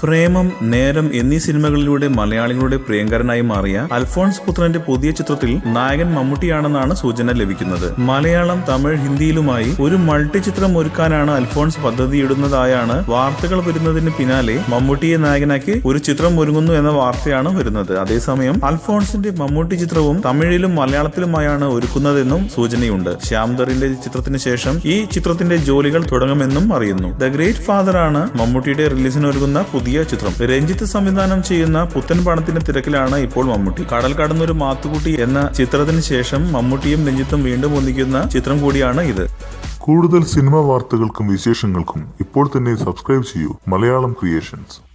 പ്രേമം, നേരം എന്നീ സിനിമകളിലൂടെ മലയാളികളുടെ പ്രിയങ്കരനായി മാറിയ അൽഫോൺസ് പുത്രന്റെ പുതിയ ചിത്രത്തിൽ നായകൻ മമ്മൂട്ടിയാണെന്നാണ് സൂചന ലഭിക്കുന്നത്. മലയാളം, തമിഴ്, ഹിന്ദിയിലുമായി ഒരു മൾട്ടി ചിത്രം ഒരുക്കാനാണ് അൽഫോൺസ് പദ്ധതിയിടുന്നതായാണ് വാർത്തകൾ വരുന്നതിന് പിന്നാലെ മമ്മൂട്ടിയെ നായകനാക്കി ഒരു ചിത്രം ഒരുങ്ങുന്നു എന്ന വാർത്തയാണ് വരുന്നത്. അതേസമയം അൽഫോൺസിന്റെ മമ്മൂട്ടി ചിത്രവും തമിഴിലും മലയാളത്തിലുമായാണ് ഒരുക്കുന്നതെന്നും സൂചനയുണ്ട്. ശ്യാംദറിന്റെ ചിത്രത്തിന് ശേഷം ഈ ചിത്രത്തിന്റെ ജോലികൾ തുടങ്ങുമെന്നും അറിയുന്നു. ദ ഗ്രേറ്റ് ഫാദർ ആണ് മമ്മൂട്ടിയുടെ റിലീസിന് ഒരുങ്ങുന്ന പുതിയ ചിത്രം. രഞ്ജിത്ത് സംവിധാനം ചെയ്യുന്ന പുത്തൻ പണത്തിന്റെ തിരക്കിലാണ് ഇപ്പോൾ മമ്മൂട്ടി. കടൽ കടന്നൊരു മാത്തുക്കുട്ടി എന്ന ചിത്രത്തിന് ശേഷം മമ്മൂട്ടിയും രഞ്ജിത്തും വീണ്ടും ഒന്നിക്കുന്ന ചിത്രം കൂടിയാണ് ഇത്. കൂടുതൽ സിനിമാ വാർത്തകൾക്കും വിശേഷങ്ങൾക്കും ഇപ്പോൾ തന്നെ സബ്സ്ക്രൈബ് ചെയ്യൂ മലയാളം ക്രിയേഷൻസ്.